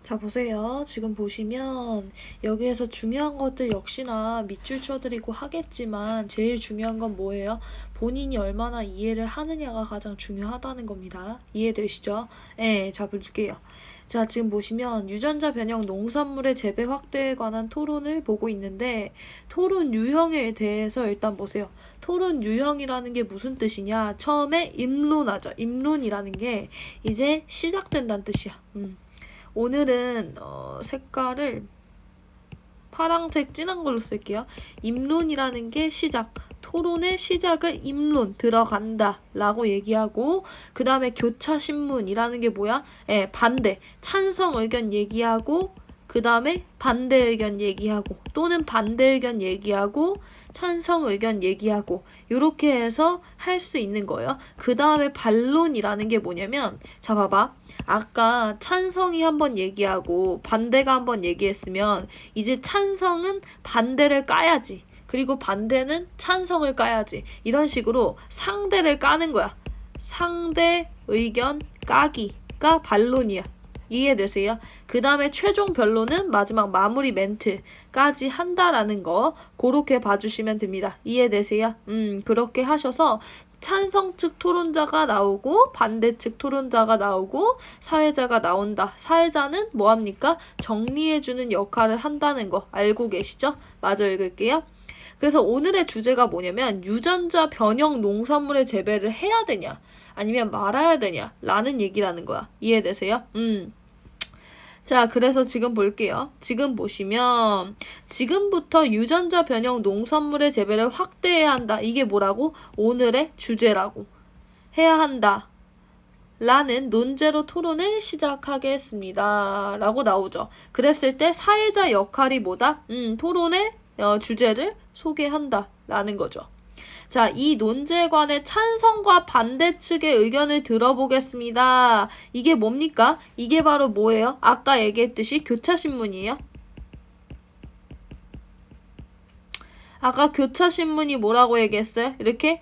자, 보세요. 지금 보시면 여기에서 중요한 것들 역시나 밑줄 쳐드리고 하겠지만 제일 중요한 건 뭐예요? 본인이 얼마나 이해를 하느냐가 가장 중요하다는 겁니다. 이해되시죠? 네, 자, 볼게요. 자, 지금 보시면 유전자 변형 농산물의 재배 확대에 관한 토론을 보고 있는데 토론 유형에 대해서 일단 보세요. 토론 유형이라는 게 무슨 뜻이냐? 처음에 입론하죠. 입론이라는 게 이제 시작된다는 뜻이야. 오늘은 색깔을 파랑색 진한 걸로 쓸게요. 입론이라는 게 시작, 토론의 시작을 입론 들어간다 라고 얘기하고, 그 다음에 교차신문이라는 게 뭐야? 반대, 찬성 의견 얘기하고, 그 다음에 반대 의견 얘기하고, 또는 반대 의견 얘기하고, 찬성 의견 얘기하고, 요렇게 해서 할 수 있는 거예요. 그 다음에 반론이라는 게 뭐냐면, 자, 봐봐. 아까 찬성이 한번 얘기하고 반대가 한번 얘기했으면 이제 찬성은 반대를 까야지. 그리고 반대는 찬성을 까야지. 이런 식으로 상대를 까는 거야. 상대 의견 까기가 반론이야. 이해되세요? 그 다음에 최종 변론은 마지막 마무리 멘트까지 한다라는 거 그렇게 봐주시면 됩니다. 이해되세요? 그렇게 하셔서 찬성 측 토론자가 나오고 반대 측 토론자가 나오고 사회자가 나온다. 사회자는 뭐합니까? 정리해주는 역할을 한다는 거 알고 계시죠? 마저 읽을게요. 그래서 오늘의 주제가 뭐냐면 유전자 변형 농산물의 재배를 해야 되냐 아니면 말아야 되냐 라는 얘기라는 거야. 이해되세요? 자, 그래서 지금 볼게요. 지금 보시면 지금부터 유전자 변형 농산물의 재배를 확대해야 한다. 이게 뭐라고? 오늘의 주제라고. 해야 한다. 라는 논제로 토론을 시작하겠습니다. 라고 나오죠. 그랬을 때 사회자 역할이 뭐다? 토론의 주제를 소개한다. 라는 거죠. 자, 이 논제에 관해 찬성과 반대 측의 의견을 들어보겠습니다. 이게 뭡니까? 이게 바로 뭐예요? 아까 얘기했듯이 교차신문이에요. 아까 교차신문이 뭐라고 얘기했어요? 이렇게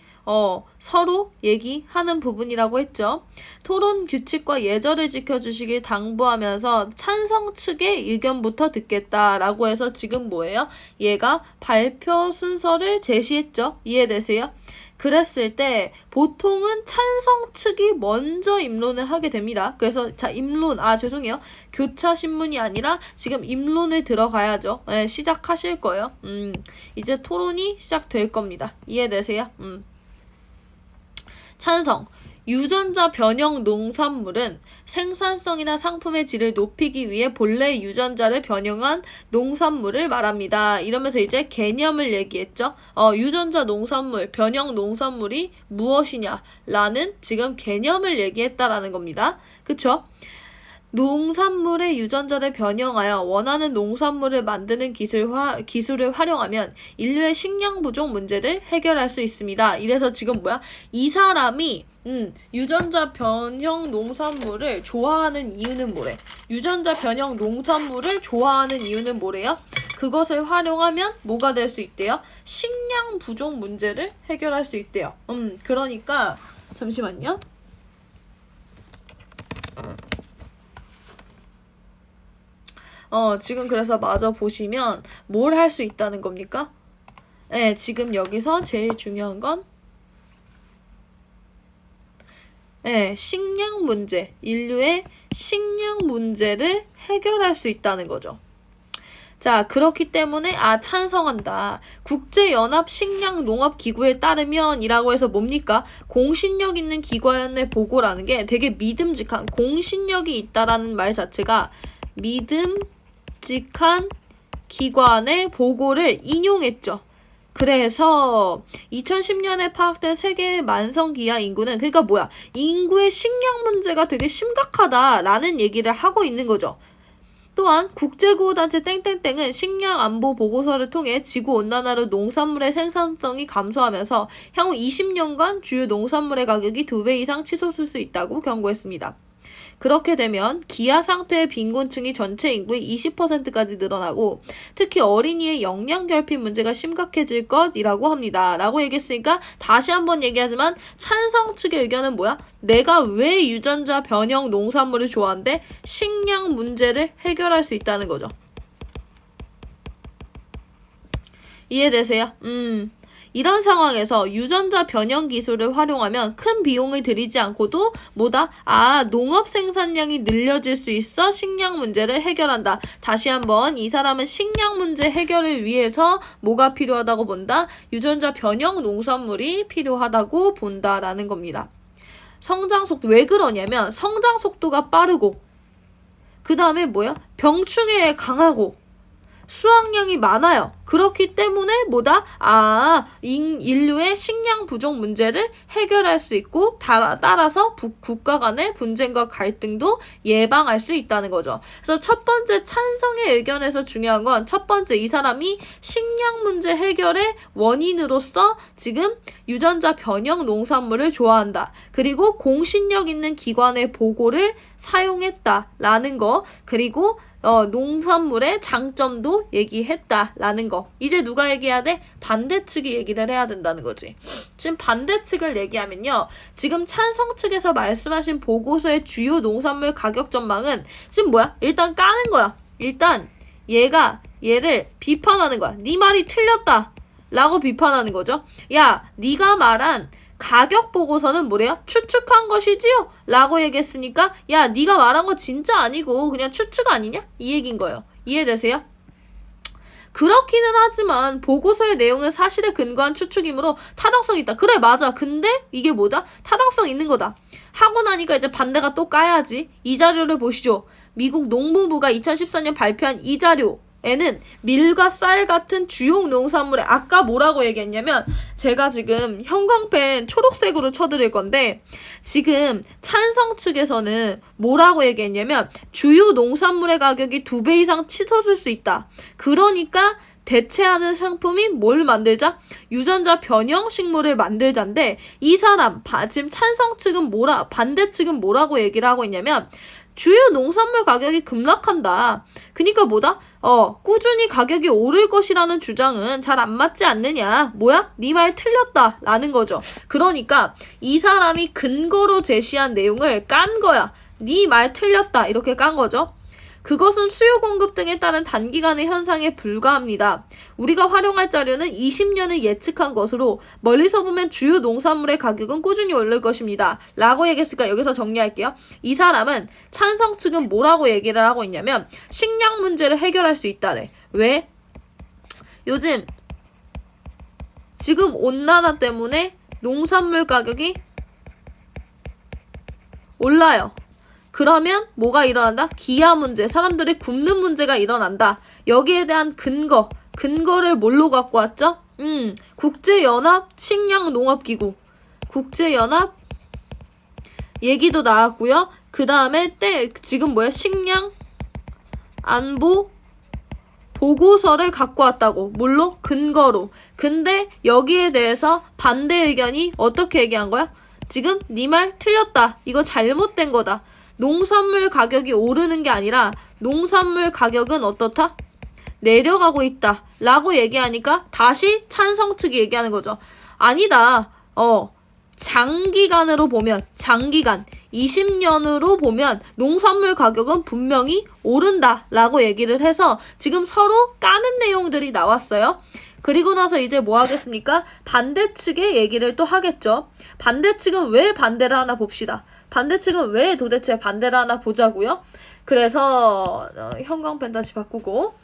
서로 얘기하는 부분이라고 했죠. 토론 규칙과 예절을 지켜주시길 당부하면서 찬성 측의 의견부터 듣겠다라고 해서 지금 뭐예요? 얘가 발표 순서를 제시했죠. 이해되세요? 그랬을 때 보통은 찬성 측이 먼저 입론을 하게 됩니다. 그래서 자, 입론, 죄송해요. 교차신문이 아니라 지금 입론을 들어가야죠. 시작하실 거예요. 이제 토론이 시작될 겁니다. 이해되세요? 찬성. 유전자 변형 농산물은 생산성이나 상품의 질을 높이기 위해 본래 유전자를 변형한 농산물을 말합니다. 이러면서 이제 개념을 얘기했죠. 유전자 농산물, 변형 농산물이 무엇이냐라는 지금 개념을 얘기했다라는 겁니다. 그쵸? 농산물의 유전자를 변형하여 원하는 농산물을 만드는 기술을 활용하면 인류의 식량 부족 문제를 해결할 수 있습니다. 이래서 지금 뭐야? 이 사람이 유전자 변형 농산물을 좋아하는 이유는 뭐래? 유전자 변형 농산물을 좋아하는 이유는 뭐래요? 그것을 활용하면 뭐가 될 수 있대요? 식량 부족 문제를 해결할 수 있대요. 그러니까 잠시만요. 지금 그래서 마저 보시면 뭘 할 수 있다는 겁니까? 네, 지금 여기서 제일 중요한 건 식량 문제, 인류의 식량 문제를 해결할 수 있다는 거죠. 자, 그렇기 때문에 찬성한다. 국제연합식량농업기구에 따르면 이라고 해서 뭡니까? 공신력 있는 기관의 보고라는 게 되게 믿음직한 공신력이 있다라는 말 자체가 믿음직한 기관의 보고를 인용했죠. 그래서 2010년에 파악된 세계 만성기아 인구는 그러니까 뭐야? 인구의 식량 문제가 되게 심각하다라는 얘기를 하고 있는 거죠. 또한 국제구호단체 땡땡땡은 식량 안보 보고서를 통해 지구온난화로 농산물의 생산성이 감소하면서 향후 20년간 주요 농산물의 가격이 2배 이상 치솟을 수 있다고 경고했습니다. 그렇게 되면 기아 상태의 빈곤층이 전체 인구의 20%까지 늘어나고 특히 어린이의 영양 결핍 문제가 심각해질 것이라고 합니다. 라고 얘기했으니까 다시 한번 얘기하지만 찬성 측의 의견은 뭐야? 내가 왜 유전자 변형 농산물을 좋아하는데 식량 문제를 해결할 수 있다는 거죠. 이해되세요? 이런 상황에서 유전자 변형 기술을 활용하면 큰 비용을 들이지 않고도 뭐다? 농업 생산량이 늘려질 수 있어 식량 문제를 해결한다. 다시 한번 이 사람은 식량 문제 해결을 위해서 뭐가 필요하다고 본다? 유전자 변형 농산물이 필요하다고 본다라는 겁니다. 성장 속도 왜 그러냐면 성장 속도가 빠르고 그 다음에 뭐야? 병충해에 강하고 수확량이 많아요. 그렇기 때문에 뭐다? 인류의 식량 부족 문제를 해결할 수 있고 따라서 국가 간의 분쟁과 갈등도 예방할 수 있다는 거죠. 그래서 첫 번째 찬성의 의견에서 중요한 건 첫 번째 이 사람이 식량 문제 해결의 원인으로서 지금 유전자 변형 농산물을 좋아한다. 그리고 공신력 있는 기관의 보고를 사용했다라는 거. 그리고 농산물의 장점도 얘기했다라는 거. 이제 누가 얘기해야 돼? 반대측이 얘기를 해야 된다는 거지. 지금 반대측을 얘기하면요. 지금 찬성 측에서 말씀하신 보고서의 주요 농산물 가격 전망은 지금 뭐야? 일단 까는 거야. 일단 얘를 비판하는 거야. 네 말이 틀렸다 라고 비판하는 거죠. 야, 네가 말한 가격 보고서는 뭐래요? 추측한 것이지요? 라고 얘기했으니까 야, 네가 말한 거 진짜 아니고 그냥 추측 아니냐? 이 얘기인 거예요. 이해되세요? 그렇기는 하지만 보고서의 내용은 사실에 근거한 추측이므로 타당성이 있다. 그래, 맞아. 근데 이게 뭐다? 타당성 있는 거다. 하고 나니까 이제 반대가 또 까야지. 이 자료를 보시죠. 미국 농무부가 2014년 발표한 이 자료에는 밀과 쌀 같은 주요 농산물에 아까 뭐라고 얘기했냐면 제가 지금 형광펜 초록색으로 쳐드릴 건데 지금 찬성 측에서는 뭐라고 얘기했냐면 주요 농산물의 가격이 2배 이상 치솟을 수 있다. 그러니까 대체하는 상품이 뭘 만들자? 유전자 변형 식물을 만들자인데 이 사람 지금 찬성 측은 반대 측은 뭐라고 얘기를 하고 있냐면 주요 농산물 가격이 급락한다. 그러니까 뭐다? 꾸준히 가격이 오를 것이라는 주장은 잘 안 맞지 않느냐. 뭐야? 네 말 틀렸다 라는 거죠. 그러니까 이 사람이 근거로 제시한 내용을 깐 거야. 네 말 틀렸다 이렇게 깐 거죠. 그것은 수요 공급 등에 따른 단기간의 현상에 불과합니다. 우리가 활용할 자료는 20년을 예측한 것으로 멀리서 보면 주요 농산물의 가격은 꾸준히 오를 것입니다. 라고 얘기했으니까 여기서 정리할게요. 이 사람은 찬성 측은 뭐라고 얘기를 하고 있냐면 식량 문제를 해결할 수 있다래. 왜? 요즘 지금 온난화 때문에 농산물 가격이 올라요. 그러면 뭐가 일어난다? 기아 문제, 사람들이 굶는 문제가 일어난다. 여기에 대한 근거를 뭘로 갖고 왔죠? 국제연합 식량농업기구, 국제연합 얘기도 나왔고요. 그 다음에 지금 뭐야? 식량 안보 보고서를 갖고 왔다고. 뭘로? 근거로. 근데 여기에 대해서 반대 의견이 어떻게 얘기한 거야? 지금 네 말 틀렸다. 이거 잘못된 거다. 농산물 가격이 오르는 게 아니라 농산물 가격은 어떻다? 내려가고 있다 라고 얘기하니까 다시 찬성 측이 얘기하는 거죠. 아니다. 장기간으로 보면 20년으로 보면 농산물 가격은 분명히 오른다 라고 얘기를 해서 지금 서로 까는 내용들이 나왔어요. 그리고 나서 이제 뭐 하겠습니까? 반대 측의 얘기를 또 하겠죠. 반대 측은 왜 반대를 하나 봅시다. 반대 측은 왜 도대체 반대를 하나 보자고요. 그래서 형광펜 다시 바꾸고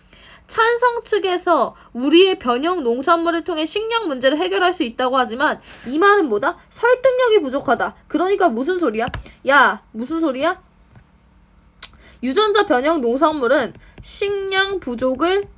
찬성 측에서 우리의 변형 농산물을 통해 식량 문제를 해결할 수 있다고 하지만 이 말은 뭐다? 설득력이 부족하다. 그러니까 무슨 소리야? 야, 무슨 소리야? 유전자 변형 농산물은 식량 부족을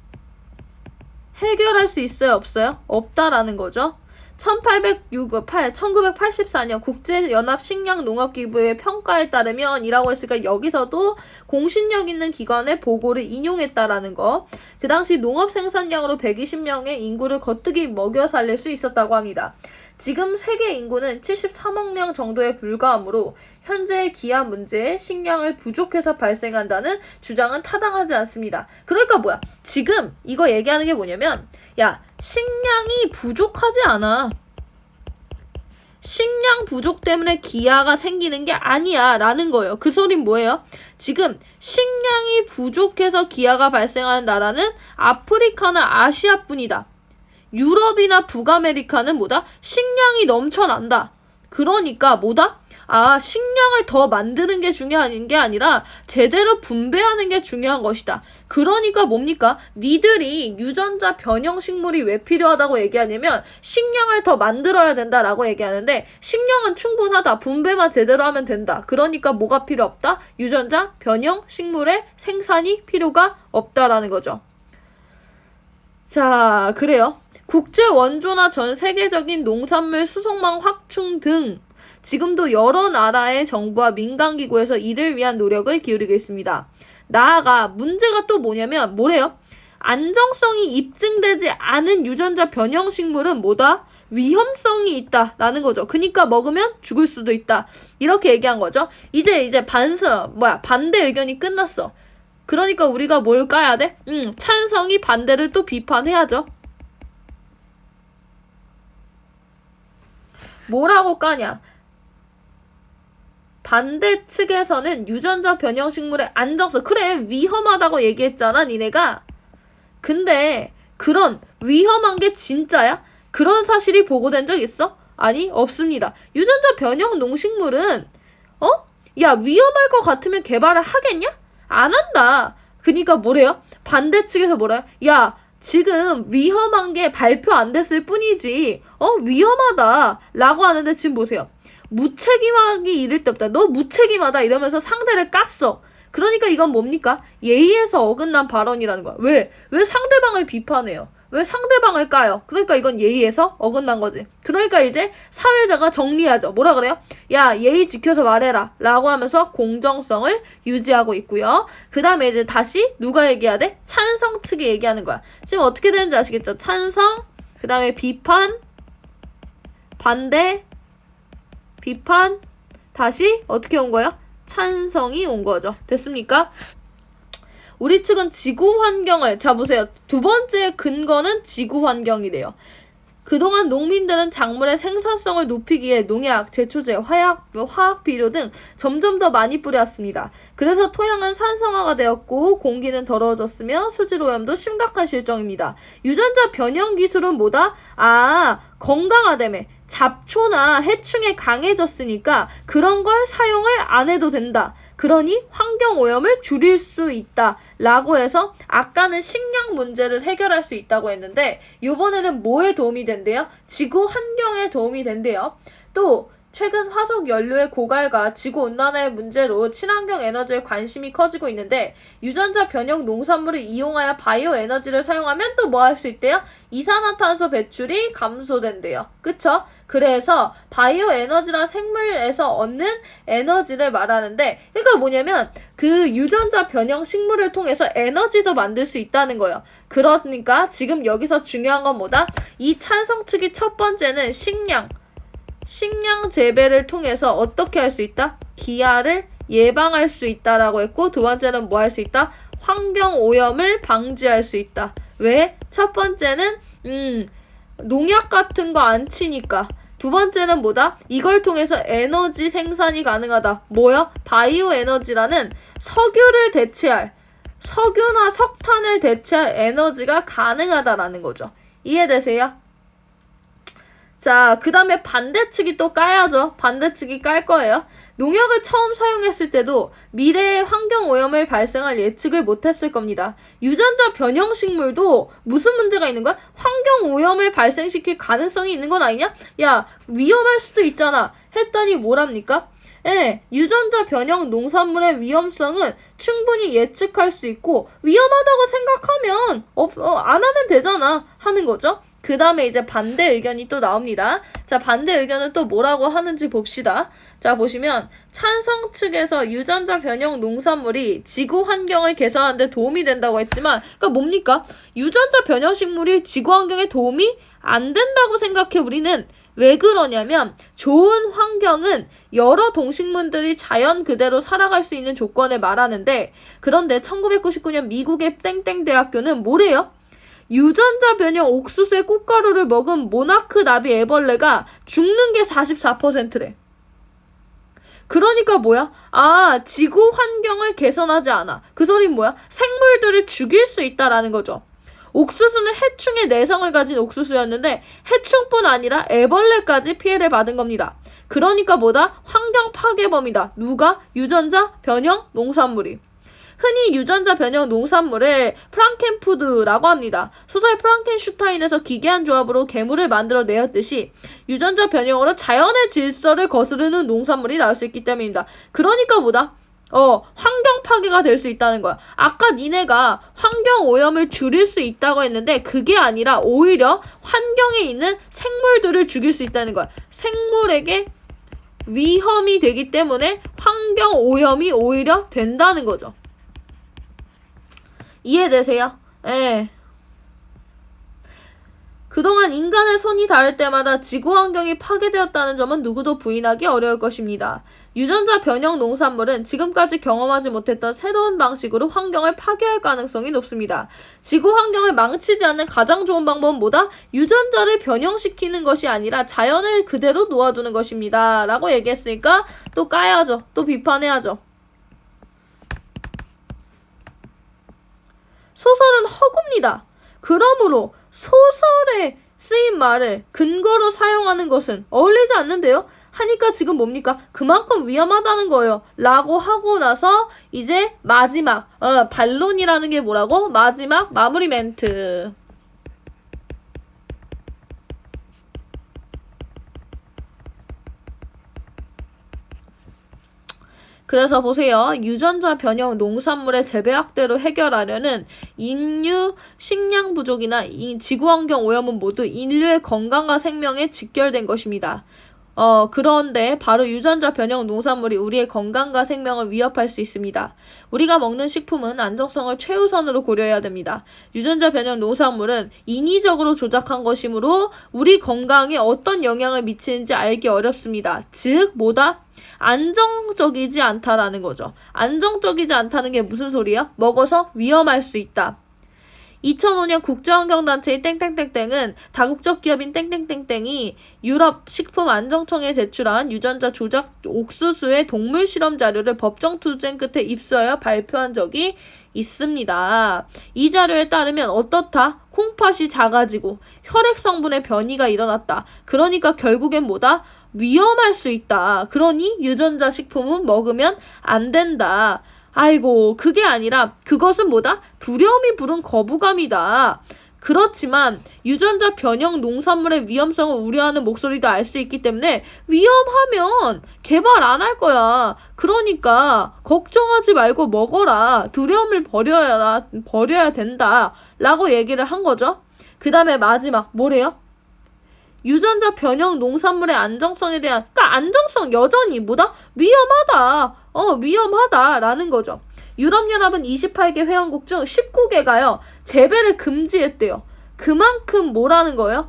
해결할 수 있어요? 없어요? 없다라는 거죠. 1984년 국제연합 식량농업기구의 평가에 따르면 이라고 했으니까 여기서도 공신력 있는 기관의 보고를 인용했다라는 거. 그 당시 농업 생산량으로 120명의 인구를 거뜬히 먹여 살릴 수 있었다고 합니다. 지금 세계 인구는 73억 명 정도에 불과하므로 현재의 기아 문제에 식량을 부족해서 발생한다는 주장은 타당하지 않습니다. 그러니까 뭐야? 지금 이거 얘기하는 게 뭐냐면 야, 식량이 부족하지 않아. 식량 부족 때문에 기아가 생기는 게 아니야 라는 거예요. 그 소린 뭐예요? 지금 식량이 부족해서 기아가 발생하는 나라는 아프리카나 아시아뿐이다. 유럽이나 북아메리카는 뭐다? 식량이 넘쳐난다. 그러니까 뭐다? 식량을 더 만드는 게 중요한 게 아니라 제대로 분배하는 게 중요한 것이다. 그러니까 뭡니까? 니들이 유전자 변형 식물이 왜 필요하다고 얘기하냐면 식량을 더 만들어야 된다라고 얘기하는데 식량은 충분하다. 분배만 제대로 하면 된다. 그러니까 뭐가 필요 없다? 유전자 변형 식물의 생산이 필요가 없다라는 거죠. 자, 그래요. 국제 원조나 전 세계적인 농산물 수송망 확충 등 지금도 여러 나라의 정부와 민간기구에서 이를 위한 노력을 기울이고 있습니다. 나아가 문제가 또 뭐냐면 뭐래요? 안정성이 입증되지 않은 유전자 변형 식물은 뭐다? 위험성이 있다라는 거죠. 그러니까 먹으면 죽을 수도 있다. 이렇게 얘기한 거죠. 이제 반대 의견이 끝났어. 그러니까 우리가 뭘 까야 돼? 찬성이 반대를 또 비판해야죠. 뭐라고 까냐? 반대 측에서는 유전자 변형 식물의 안정성, 그래 위험하다고 얘기했잖아 니네가. 근데 그런 위험한 게 진짜야? 그런 사실이 보고된 적 있어? 아니, 없습니다. 유전자 변형 농식물은 위험할 것 같으면 개발을 하겠냐? 안 한다. 그러니까 뭐래요? 반대 측에서 뭐래요? 야, 지금 위험한 게 발표 안 됐을 뿐이지 위험하다 라고 하는데 지금 보세요. 무책임하기 이를 데 없다. 너 무책임하다 이러면서 상대를 깠어. 그러니까 이건 뭡니까? 예의에서 어긋난 발언이라는 거야. 왜 상대방을 비판해요? 왜 상대방을 까요? 그러니까 이건 예의에서 어긋난 거지. 그러니까 이제 사회자가 정리하죠. 뭐라 그래요? 야, 예의 지켜서 말해라 라고 하면서 공정성을 유지하고 있고요. 그 다음에 이제 다시 누가 얘기해야 돼? 찬성 측이 얘기하는 거야. 지금 어떻게 되는지 아시겠죠? 찬성, 그 다음에 비판, 반대, 비판, 다시 어떻게 온 거야? 찬성이 온 거죠. 됐습니까? 우리 측은 지구 환경을, 자 보세요. 두 번째 근거는 지구 환경이래요. 그동안 농민들은 작물의 생산성을 높이기 위해 농약, 제초제, 화학 비료 등 점점 더 많이 뿌렸습니다. 그래서 토양은 산성화가 되었고 공기는 더러워졌으며 수질 오염도 심각한 실정입니다. 유전자 변형 기술은 뭐다? 건강하다며. 잡초나 해충에 강해졌으니까 그런 걸 사용을 안 해도 된다. 그러니 환경오염을 줄일 수 있다 라고 해서 아까는 식량 문제를 해결할 수 있다고 했는데 이번에는 뭐에 도움이 된대요? 지구 환경에 도움이 된대요. 또 최근 화석 연료의 고갈과 지구온난화의 문제로 친환경 에너지에 관심이 커지고 있는데 유전자 변형 농산물을 이용하여 바이오 에너지를 사용하면 또 뭐 할 수 있대요? 이산화탄소 배출이 감소된대요. 그쵸? 그래서 바이오 에너지란 생물에서 얻는 에너지를 말하는데 그러니까 뭐냐면 그 유전자 변형 식물을 통해서 에너지도 만들 수 있다는 거예요. 그러니까 지금 여기서 중요한 건 뭐다? 이 찬성 측이 첫 번째는 식량 재배를 통해서 어떻게 할 수 있다? 기아를 예방할 수 있다라고 했고 두 번째는 뭐 할 수 있다? 환경 오염을 방지할 수 있다. 왜? 첫 번째는 농약 같은 거 안 치니까. 두 번째는 뭐다? 이걸 통해서 에너지 생산이 가능하다. 뭐야? 바이오 에너지라는 석유나 석탄을 대체할 에너지가 가능하다라는 거죠. 이해되세요? 자, 그 다음에 반대측이 또 까야죠. 반대측이 깔 거예요. 농약을 처음 사용했을 때도 미래의 환경오염을 발생할 예측을 못했을 겁니다. 유전자 변형 식물도 무슨 문제가 있는 거야? 환경오염을 발생시킬 가능성이 있는 건 아니냐? 야, 위험할 수도 있잖아. 했더니 뭐랍니까? 유전자 변형 농산물의 위험성은 충분히 예측할 수 있고 위험하다고 생각하면 안 하면 되잖아 하는 거죠. 그 다음에 이제 반대 의견이 또 나옵니다. 자, 반대 의견은 또 뭐라고 하는지 봅시다. 자, 보시면 찬성 측에서 유전자 변형 농산물이 지구 환경을 개선하는 데 도움이 된다고 했지만 그러니까 뭡니까? 유전자 변형 식물이 지구 환경에 도움이 안 된다고 생각해 우리는. 왜 그러냐면 좋은 환경은 여러 동식물들이 자연 그대로 살아갈 수 있는 조건을 말하는데 그런데 1999년 미국의 땡땡 대학교는 뭐래요? 유전자 변형 옥수수의 꽃가루를 먹은 모나크 나비 애벌레가 죽는 게 44%래. 그러니까 뭐야? 지구 환경을 개선하지 않아. 그 소린 뭐야? 생물들을 죽일 수 있다라는 거죠. 옥수수는 해충의 내성을 가진 옥수수였는데 해충뿐 아니라 애벌레까지 피해를 받은 겁니다. 그러니까 뭐다? 환경 파괴범이다. 누가? 유전자 변형 농산물이. 흔히 유전자 변형 농산물을 프랑켄푸드라고 합니다. 소설 프랑켄슈타인에서 기괴한 조합으로 괴물을 만들어 내었듯이 유전자 변형으로 자연의 질서를 거스르는 농산물이 나올 수 있기 때문입니다. 그러니까 뭐다? 환경 파괴가 될 수 있다는 거야. 아까 니네가 환경 오염을 줄일 수 있다고 했는데 그게 아니라 오히려 환경에 있는 생물들을 죽일 수 있다는 거야. 생물에게 위험이 되기 때문에 환경 오염이 오히려 된다는 거죠. 이해되세요? 예. 그동안 인간의 손이 닿을 때마다 지구 환경이 파괴되었다는 점은 누구도 부인하기 어려울 것입니다. 유전자 변형 농산물은 지금까지 경험하지 못했던 새로운 방식으로 환경을 파괴할 가능성이 높습니다. 지구 환경을 망치지 않는 가장 좋은 방법은 뭐다? 유전자를 변형시키는 것이 아니라 자연을 그대로 놓아두는 것입니다. 라고 얘기했으니까 또 까야죠. 또 비판해야죠. 소설은 허구입니다. 그러므로 소설에 쓰인 말을 근거로 사용하는 것은 어울리지 않는데요. 하니까 지금 뭡니까? 그만큼 위험하다는 거예요. 라고 하고 나서 이제 마지막 반론이라는 게 뭐라고? 마지막 마무리 멘트. 그래서 보세요. 유전자 변형 농산물의 재배 확대로 해결하려는 인류 식량 부족이나 지구환경 오염은 모두 인류의 건강과 생명에 직결된 것입니다. 그런데 바로 유전자 변형 농산물이 우리의 건강과 생명을 위협할 수 있습니다. 우리가 먹는 식품은 안정성을 최우선으로 고려해야 됩니다. 유전자 변형 농산물은 인위적으로 조작한 것이므로 우리 건강에 어떤 영향을 미치는지 알기 어렵습니다. 즉, 뭐다? 안정적이지 않다라는 거죠. 안정적이지 않다는 게 무슨 소리야? 먹어서 위험할 수 있다. 2005년 국제환경단체의 땡땡땡땡은 다국적 기업인 땡땡땡땡이 유럽식품안정청에 제출한 유전자 조작 옥수수의 동물 실험 자료를 법정 투쟁 끝에 입수하여 발표한 적이 있습니다. 이 자료에 따르면 어떻다? 콩팥이 작아지고 혈액 성분의 변이가 일어났다. 그러니까 결국엔 뭐다? 위험할 수 있다. 그러니 유전자 식품은 먹으면 안 된다. 아이고, 그게 아니라 그것은 뭐다? 두려움이 부른 거부감이다. 그렇지만 유전자 변형 농산물의 위험성을 우려하는 목소리도 알 수 있기 때문에 위험하면 개발 안 할 거야. 그러니까 걱정하지 말고 먹어라. 두려움을 버려야 된다. 라고 얘기를 한 거죠. 그 다음에 마지막 뭐래요? 유전자 변형 농산물의 안정성에 대한, 그러니까 안정성 여전히 뭐다? 위험하다라는 거죠. 유럽연합은 28개 회원국 중 19개가요, 재배를 금지했대요. 그만큼 뭐라는 거예요?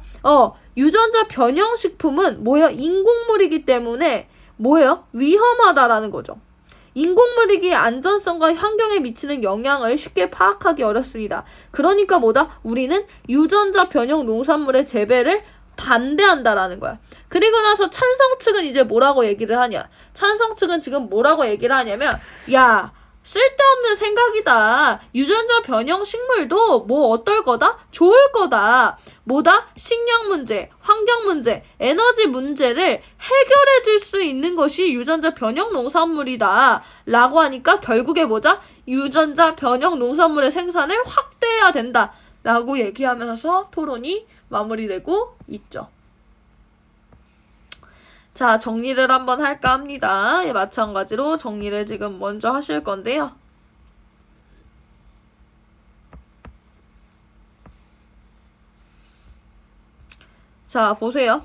유전자 변형 식품은 뭐예요? 인공물이기 때문에 뭐예요? 위험하다라는 거죠. 인공물이기의 안전성과 환경에 미치는 영향을 쉽게 파악하기 어렵습니다. 그러니까 뭐다? 우리는 유전자 변형 농산물의 재배를 반대한다라는 거야. 그리고 나서 찬성 측은 이제 뭐라고 얘기를 하냐? 찬성 측은 지금 뭐라고 얘기를 하냐면, 야, 쓸데없는 생각이다. 유전자 변형 식물도 뭐 어떨 거다? 좋을 거다. 뭐다? 식량 문제, 환경 문제, 에너지 문제를 해결해 줄 수 있는 것이 유전자 변형 농산물이다. 라고 하니까 결국에 뭐자? 유전자 변형 농산물의 생산을 확대해야 된다. 라고 얘기하면서 토론이 마무리되고 있죠. 자, 정리를 한번 할까 합니다. 예, 마찬가지로 정리를 지금 먼저 하실 건데요. 자, 보세요.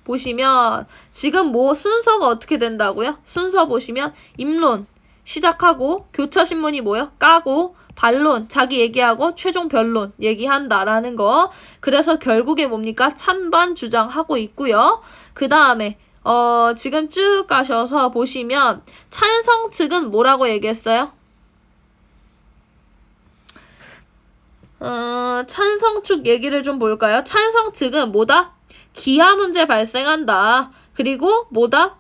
보시면 지금 뭐 순서가 어떻게 된다고요? 순서 보시면 입론 시작하고 교차신문이 뭐요? 까고 반론, 자기 얘기하고 최종 변론 얘기한다라는 거. 그래서 결국에 뭡니까? 찬반 주장하고 있고요. 그 다음에 지금 쭉 가셔서 보시면 찬성 측은 뭐라고 얘기했어요? 찬성 측 얘기를 좀 볼까요? 찬성 측은 뭐다? 기아 문제 발생한다. 그리고 뭐다?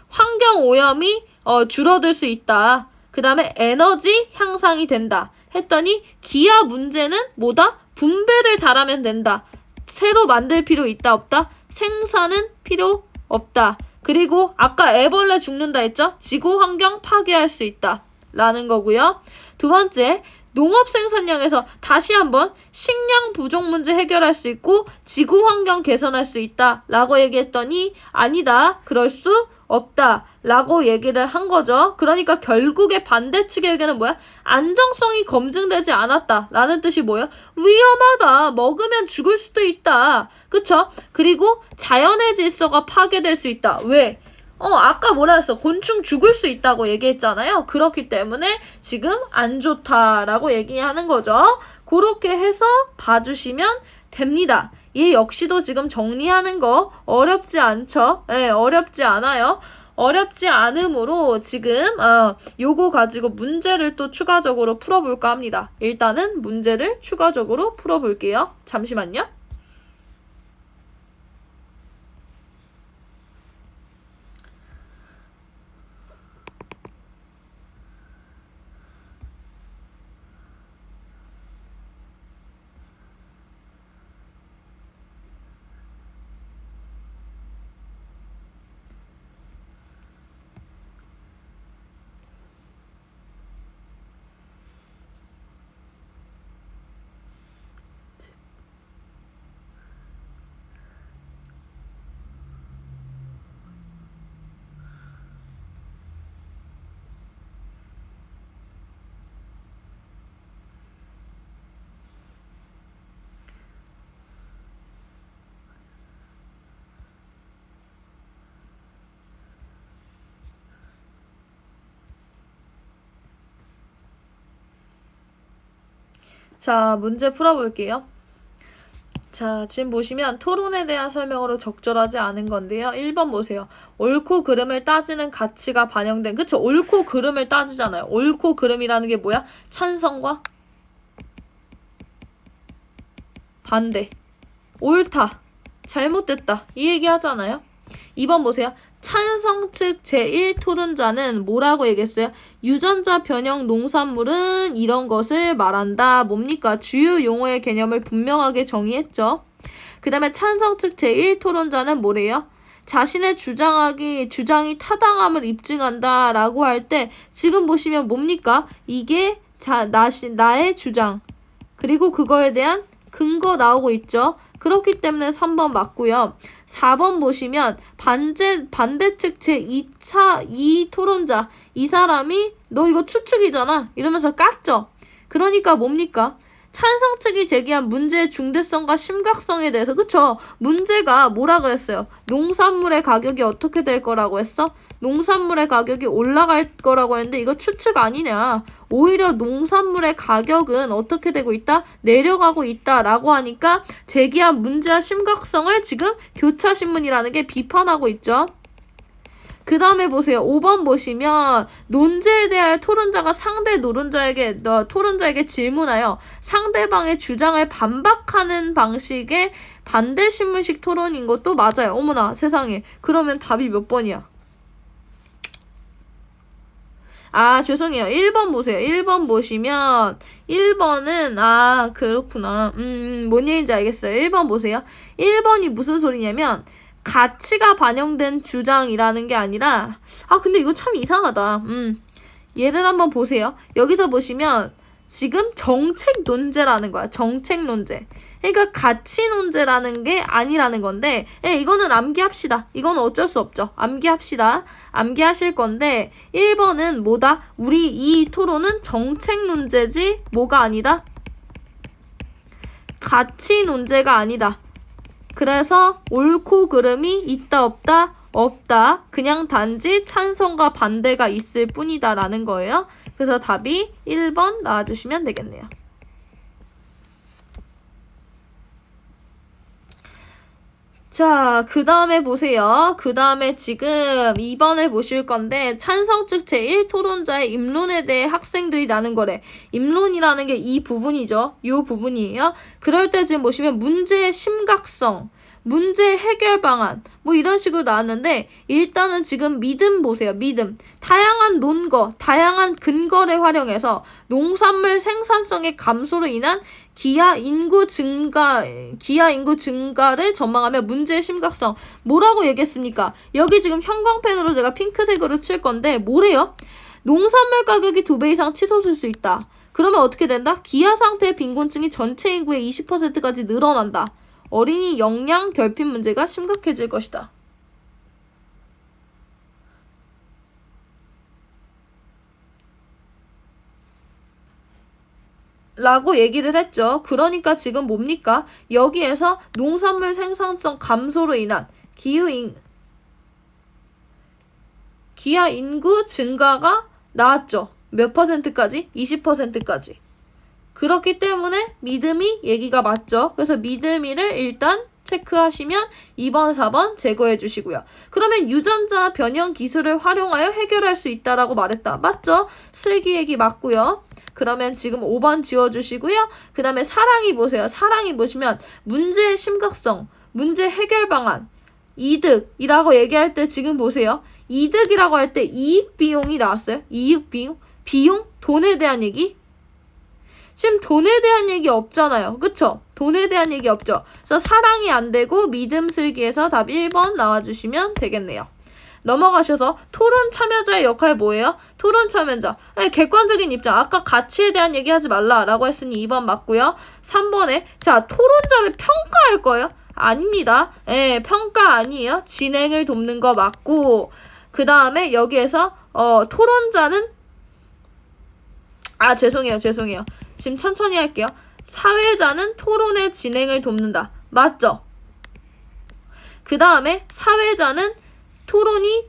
환경 오염이 줄어들 수 있다. 그 다음에 에너지 향상이 된다. 했더니 기아 문제는 뭐다? 분배를 잘하면 된다. 새로 만들 필요 있다 없다? 생산은 필요 없다. 그리고 아까 애벌레 죽는다 했죠? 지구 환경 파괴할 수 있다. 라는 거고요. 두 번째, 농업 생산량에서 다시 한번 식량 부족 문제 해결할 수 있고 지구 환경 개선할 수 있다. 라고 얘기했더니 아니다. 그럴 수 없다. 라고 얘기를 한 거죠. 그러니까 결국에 반대 측의 의견은 뭐야? 안정성이 검증되지 않았다. 라는 뜻이 뭐예요? 위험하다. 먹으면 죽을 수도 있다. 그쵸? 그리고 자연의 질서가 파괴될 수 있다. 왜? 아까 뭐라 했어? 곤충 죽을 수 있다고 얘기했잖아요. 그렇기 때문에 지금 안 좋다라고 얘기하는 거죠. 그렇게 해서 봐주시면 됩니다. 얘 역시도 지금 정리하는 거 어렵지 않죠? 네, 어렵지 않아요. 어렵지 않으므로 지금 요거 가지고 문제를 또 추가적으로 풀어볼까 합니다. 일단은 문제를 추가적으로 풀어볼게요. 잠시만요. 자, 문제 풀어볼게요. 자, 지금 보시면 토론에 대한 설명으로 적절하지 않은 건데요. 1번 보세요. 옳고 그름을 따지는 가치가 반영된, 그쵸? 옳고 그름을 따지잖아요. 옳고 그름이라는 게 뭐야? 찬성과 반대. 옳다. 잘못됐다. 이 얘기 하잖아요. 2번 보세요. 찬성 측 제1토론자는 뭐라고 얘기했어요? 유전자 변형 농산물은 이런 것을 말한다. 뭡니까? 주요 용어의 개념을 분명하게 정의했죠. 그 다음에 찬성 측 제1토론자는 뭐래요? 자신의 주장이 타당함을 입증한다 라고 할 때 지금 보시면 뭡니까? 이게 나의 주장. 그리고 그거에 대한 근거 나오고 있죠. 그렇기 때문에 3번 맞고요. 4번 보시면 반대측 제2 토론자. 이 사람이 너 이거 추측이잖아. 이러면서 깠죠. 그러니까 뭡니까? 찬성 측이 제기한 문제의 중대성과 심각성에 대해서 그쵸? 문제가 뭐라 그랬어요? 농산물의 가격이 어떻게 될 거라고 했어? 농산물의 가격이 올라갈 거라고 했는데 이거 추측 아니냐. 오히려 농산물의 가격은 어떻게 되고 있다? 내려가고 있다라고 하니까 제기한 문제와 심각성을 지금 교차신문이라는 게 비판하고 있죠. 그 다음에 보세요. 5번 보시면 논제에 대하여 토론자가 토론자에게 질문하여 상대방의 주장을 반박하는 방식의 반대신문식 토론인 것도 맞아요. 어머나 세상에. 그러면 답이 몇 번이야? 죄송해요. 1번 보세요. 1번 보시면 1번은 그렇구나. 뭔 얘기인지 알겠어요. 1번 보세요. 1번이 무슨 소리냐면 가치가 반영된 주장이라는 게 아니라 근데 이거 참 이상하다. 예를 한번 보세요. 여기서 보시면 지금 정책 논제라는 거야. 정책 논제. 그러니까 가치 논제라는 게 아니라는 건데 이거는 암기합시다. 이거는 어쩔 수 없죠. 암기합시다. 암기하실 건데 1번은 뭐다? 우리 이 토론은 정책 논제지 뭐가 아니다? 가치 논제가 아니다. 그래서 옳고 그름이 있다 없다? 없다. 그냥 단지 찬성과 반대가 있을 뿐이다 라는 거예요. 그래서 답이 1번 나와주시면 되겠네요. 자, 그 다음에 보세요. 그 다음에 지금 2번을 보실 건데 찬성 측 제1토론자의 입론에 대해 학생들이 나눈 거래. 입론이라는 게 이 부분이죠. 이 부분이에요. 그럴 때 지금 보시면 문제의 심각성, 문제 해결 방안 뭐 이런 식으로 나왔는데 일단은 지금 믿음 보세요. 믿음. 다양한 논거, 다양한 근거를 활용해서 농산물 생산성의 감소로 인한 기아 인구 증가를 전망하며 문제의 심각성. 뭐라고 얘기했습니까? 여기 지금 형광펜으로 제가 핑크색으로 칠 건데 뭐래요? 농산물 가격이 2배 이상 치솟을 수 있다. 그러면 어떻게 된다? 기아 상태의 빈곤층이 전체 인구의 20%까지 늘어난다. 어린이 영양 결핍 문제가 심각해질 것이다. 라고 얘기를 했죠. 그러니까 지금 뭡니까? 여기에서 농산물 생산성 감소로 인한 기아 인구 증가가 나왔죠. 몇 %까지? 20%까지. 그렇기 때문에 믿음이 얘기가 맞죠. 그래서 믿음이를 일단 체크하시면 2번, 4번 제거해 주시고요. 그러면 유전자 변형 기술을 활용하여 해결할 수 있다라고 말했다. 맞죠? 슬기 얘기 맞고요. 그러면 지금 5번 지워주시고요. 그 다음에 사랑이 보세요. 사랑이 보시면 문제의 심각성, 문제 해결 방안, 이득이라고 얘기할 때 지금 보세요. 이득이라고 할 때 이익 비용이 나왔어요. 이익 비용? 비용? 돈에 대한 얘기? 지금 돈에 대한 얘기 없잖아요. 그쵸? 돈에 대한 얘기 없죠. 그래서 사랑이 안 되고 믿음 슬기에서 답 1번 나와주시면 되겠네요. 넘어가셔서 토론 참여자의 역할 뭐예요? 토론 참여자. 객관적인 입장. 아까 가치에 대한 얘기하지 말라라고 했으니 2번 맞고요. 3번에 자 토론자를 평가할 거예요? 아닙니다. 평가 아니에요. 진행을 돕는 거 맞고 그 다음에 여기에서 토론자는 죄송해요. 지금 천천히 할게요. 사회자는 토론의 진행을 돕는다. 맞죠? 그 다음에 사회자는 토론이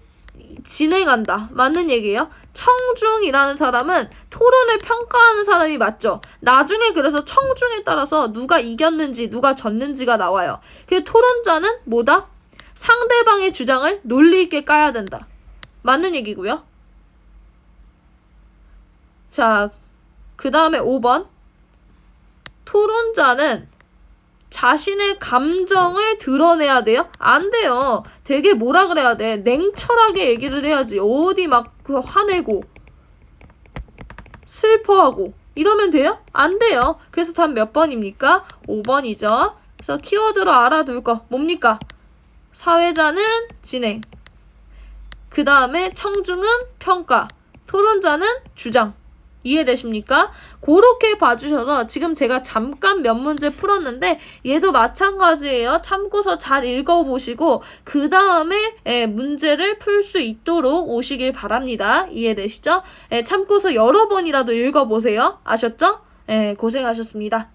진행한다. 맞는 얘기예요. 청중이라는 사람은 토론을 평가하는 사람이 맞죠. 나중에 그래서 청중에 따라서 누가 이겼는지 누가 졌는지가 나와요. 그 토론자는 뭐다? 상대방의 주장을 논리 있게 까야 된다. 맞는 얘기고요. 자, 그 다음에 5번. 토론자는 자신의 감정을 드러내야 돼요? 안 돼요. 되게 뭐라 그래야 돼? 냉철하게 얘기를 해야지. 어디 막 화내고 슬퍼하고 이러면 돼요? 안 돼요. 그래서 답 몇 번입니까? 5번이죠. 그래서 키워드로 알아둘 거 뭡니까? 사회자는 진행, 그 다음에 청중은 평가, 토론자는 주장. 이해되십니까? 그렇게 봐주셔서 지금 제가 잠깐 몇 문제 풀었는데 얘도 마찬가지예요. 참고서 잘 읽어보시고 그 다음에 문제를 풀 수 있도록 오시길 바랍니다. 이해되시죠? 참고서 여러 번이라도 읽어보세요. 아셨죠? 고생하셨습니다.